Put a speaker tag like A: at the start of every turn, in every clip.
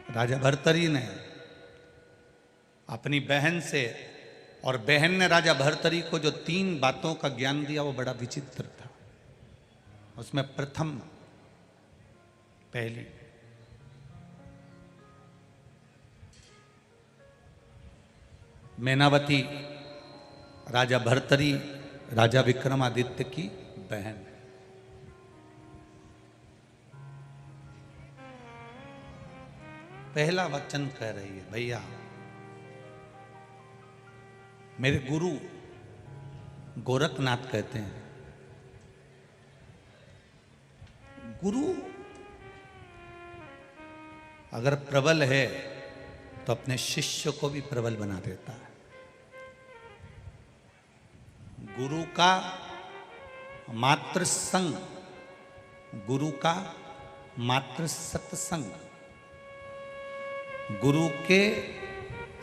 A: राजा भर्तरी ने अपनी बहन से, और बहन ने राजा भर्तरी को जो 3 बातों का ज्ञान दिया वो बड़ा विचित्र था। उसमें प्रथम, पहली, मैनावती राजा भर्तरी राजा विक्रमादित्य की बहन। पहला वचन कह रही है, भैया मेरे गुरु गोरखनाथ कहते हैं, गुरु अगर प्रबल है तो अपने शिष्य को भी प्रबल बना देता है। गुरु का मात्र संग, गुरु का मात्र सत्संग, गुरु के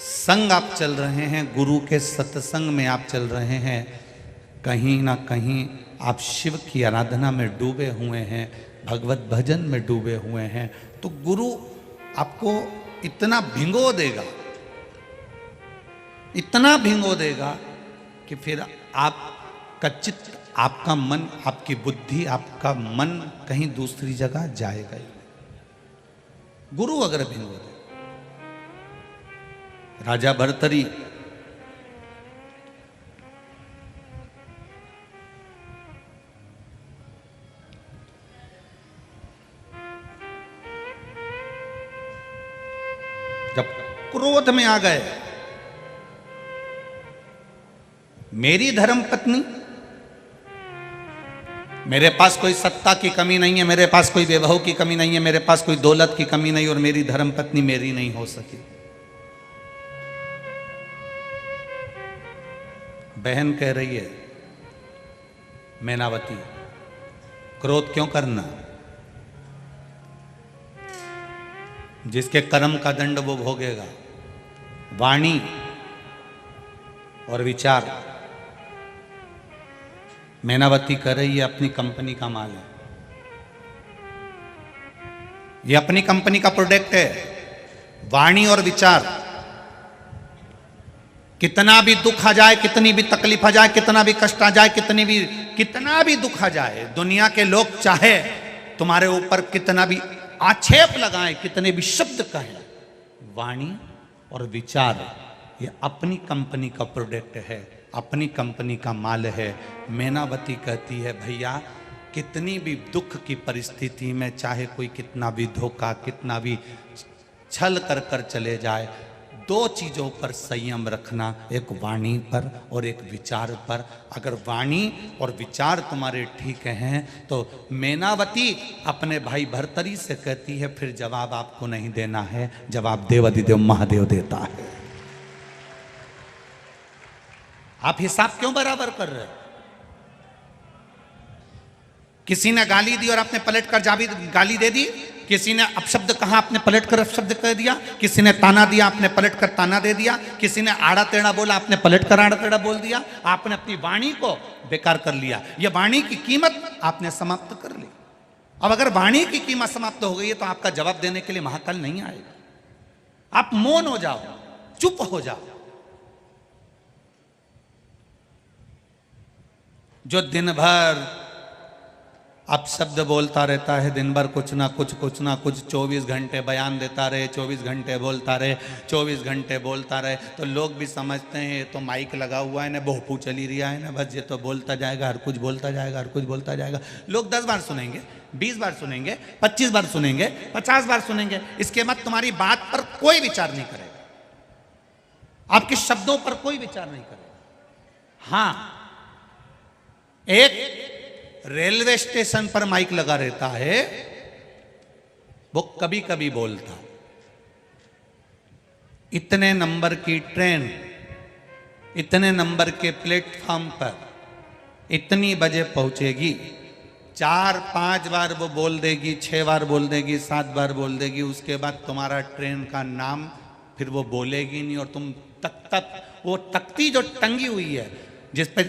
A: संग आप चल रहे हैं, गुरु के सत्संग में आप चल रहे हैं, कहीं ना कहीं आप शिव की आराधना में डूबे हुए हैं, भगवत भजन में डूबे हुए हैं, तो गुरु आपको इतना भिंगो देगा, इतना भिंगो देगा कि फिर आपका चित्त, आपका मन, आपकी बुद्धि, आपका मन कहीं दूसरी जगह जाएगा ही। गुरु अगर भिंगो दे। राजा भर्तरी जब क्रोध में आ गए, मेरी धर्म पत्नी, मेरे पास कोई सत्ता की कमी नहीं है, मेरे पास कोई वैभव की कमी नहीं है, मेरे पास कोई दौलत की कमी नहीं, और मेरी धर्म पत्नी मेरी नहीं हो सकी। बहन कह रही है, मैनावती क्रोध क्यों करना, जिसके कर्म का दंड वो भोगेगा। वाणी और विचार, मैनावती कह रही है अपनी कंपनी का माल है, ये अपनी कंपनी का प्रोडक्ट है। वाणी और विचार, कितना भी दुख आ जाए, कितनी भी तकलीफ आ जाए, कितना भी कष्ट आ जाए, कितना भी दुख आ जाए, दुनिया के लोग चाहे तुम्हारे ऊपर कितना भी आक्षेप लगाएं, कितने भी शब्द कहें, वाणी और विचार ये अपनी कंपनी का प्रोडक्ट है, अपनी कंपनी का माल है। मैनावती कहती है, भैया कितनी भी दुख की परिस्थिति में, चाहे कोई कितना भी धोखा, कितना भी छल कर कर चले जाए, 2 चीजों पर संयम रखना, एक वाणी पर और एक विचार पर। अगर वाणी और विचार तुम्हारे ठीक हैं तो मैनावती अपने भाई भर्तरी से कहती है, फिर जवाब आपको नहीं देना है, जवाब देवाधिदेव महादेव देता है। आप हिसाब क्यों बराबर कर रहे हो? किसी ने गाली दी और आपने पलट कर गाली दे दी, किसी ने अपशब्द कहा आपने पलट कर अपशब्द कह दिया, किसी ने ताना दिया आपने पलट कर ताना दे दिया, किसी ने आड़ा टेढ़ा बोला आपने पलट कर आड़ा टेढ़ा बोल दिया। आपने अपनी वाणी को बेकार कर लिया, यह वाणी की कीमत आपने समाप्त कर ली। अब अगर वाणी की कीमत समाप्त हो गई है तो आपका जवाब देने के लिए महाकाल नहीं आएगा। आप मौन हो जाओ, चुप हो जाओ। जो दिन भर अब शब्द बोलता रहता है, दिन भर कुछ ना कुछ 24 घंटे बयान देता रहे, 24 घंटे बोलता रहे, 24 घंटे बोलता रहे, तो लोग भी समझते हैं ये तो माइक लगा हुआ है ना, बहुपू चली रहा है ना, बस ये तो बोलता जाएगा, हर कुछ बोलता जाएगा, हर कुछ बोलता जाएगा। लोग 10 बार सुनेंगे, 20 बार सुनेंगे, 25 बार सुनेंगे, 50 बार सुनेंगे, इसके बाद तुम्हारी बात पर कोई विचार नहीं करेगा, आपके शब्दों पर कोई विचार नहीं करेगा। हाँ, एक रेलवे स्टेशन पर माइक लगा रहता है, वो कभी कभी बोलता, इतने नंबर की ट्रेन, इतने नंबर के प्लेटफॉर्म पर इतनी बजे पहुंचेगी, 4-5 बार वो बोल देगी, 6 बार बोल देगी, 7 बार बोल देगी, उसके बाद तुम्हारा ट्रेन का नाम फिर वो बोलेगी नहीं, और तुम वो तख्ती जो टंगी हुई है जिस पे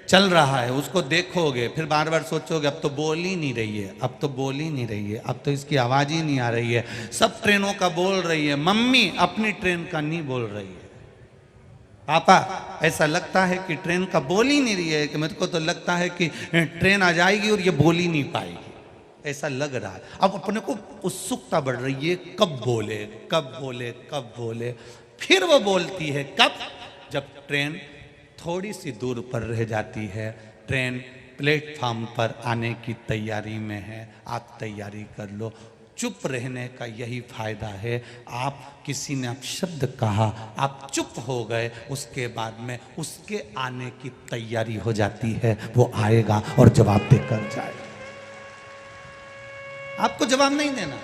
A: चल रहा है, उसको देखोगे, फिर बार बार सोचोगे अब तो बोल ही नहीं रही है, अब तो बोल ही नहीं रही है, अब तो इसकी आवाज़ ही नहीं आ रही है। सब ट्रेनों का बोल रही है, मम्मी अपनी ट्रेन का नहीं बोल रही है। पापा ऐसा लगता है कि ट्रेन का बोल ही नहीं रही है, कि मेरे को तो लगता है कि ट्रेन आ जाएगी और ये बोल ही नहीं पाएगी, ऐसा लग रहा है। अब अपने को उत्सुकता बढ़ रही है, कब बोले कब बोले कब बोले। फिर वो बोलती है कब, जब ट्रेन थोड़ी सी दूर पर रह जाती है, ट्रेन प्लेटफॉर्म पर आने की तैयारी में है, आप तैयारी कर लो। चुप रहने का यही फायदा है। आप किसी ने आप शब्द कहा, आप चुप हो गए, उसके बाद में उसके आने की तैयारी हो जाती है, वो आएगा और जवाब देकर जाएगा। आपको जवाब नहीं देना।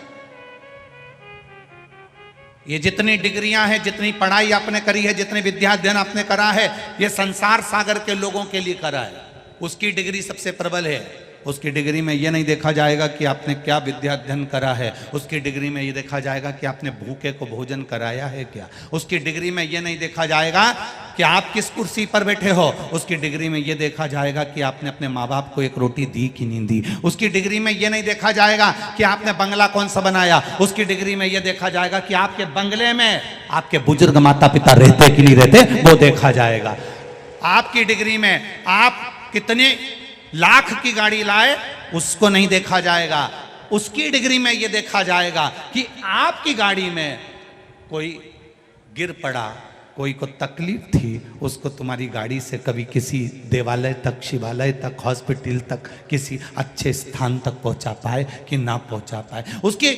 A: ये जितनी डिग्रियां हैं, जितनी पढ़ाई आपने करी है, जितने विद्या अध्ययन आपने करा है, ये संसार सागर के लोगों के लिए करा है। उसकी डिग्री सबसे प्रबल है। उसकी डिग्री में ये नहीं देखा जाएगा कि आपने क्या विद्या अध्ययन करा है, उसकी डिग्री में ये देखा जाएगा कि आपने भूखे को भोजन कराया है क्या। उसकी डिग्री में ये नहीं देखा जाएगा कि आप किस कुर्सी पर बैठे हो, उसकी डिग्री में ये देखा जाएगा कि आपने अपने माँ बाप को एक रोटी दी कि नहीं दी। उसकी डिग्री में ये नहीं देखा जाएगा कि आपने बंगला कौन सा बनाया, उसकी डिग्री में ये देखा जाएगा कि आपके बंगले में आपके बुजुर्ग माता पिता रहते कि नहीं रहते, वो देखा जाएगा। आपकी डिग्री में आप कितने लाख की गाड़ी लाए, उसको नहीं देखा जाएगा। उसकी डिग्री में यह देखा जाएगा कि आपकी गाड़ी में कोई गिर पड़ा, कोई को तकलीफ थी, उसको तुम्हारी गाड़ी से कभी किसी देवालय तक, शिवालय तक, हॉस्पिटल तक, किसी अच्छे स्थान तक पहुंचा पाए कि ना पहुंचा पाए। उसकी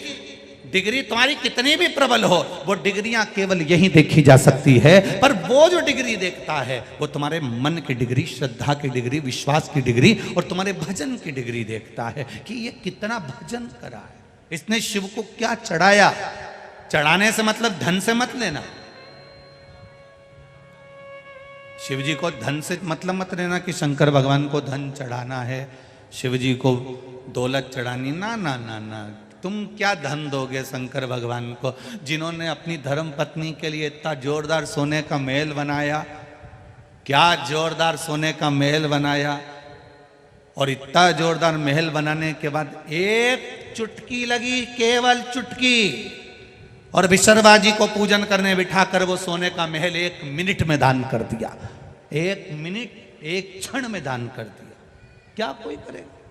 A: डिग्री तुम्हारी कितनी भी प्रबल हो, वो डिग्रियां केवल यही देखी जा सकती है। पर वो जो डिग्री देखता है, वो तुम्हारे मन की डिग्री, श्रद्धा की डिग्री, विश्वास की डिग्री और तुम्हारे भजन की डिग्री देखता है कि ये कितना भजन करा है, इसने शिव को क्या चढ़ाया। चढ़ाने से मतलब धन से मत लेना, शिव जी को धन से मतलब मत लेना कि शंकर भगवान को धन चढ़ाना है, शिव जी को दौलत चढ़ानी, ना ना ना ना। तुम क्या धन दोगे शंकर भगवान को, जिन्होंने अपनी धर्म पत्नी के लिए इतना जोरदार सोने का महल बनाया, क्या जोरदार सोने का महल बनाया। और इतना जोरदार महल बनाने के बाद एक चुटकी लगी, केवल चुटकी, और विशर्वा जी को पूजन करने बिठाकर वो सोने का महल 1 मिनट में दान कर दिया। 1 मिनट, 1 क्षण में दान कर दिया। क्या कोई करेगा?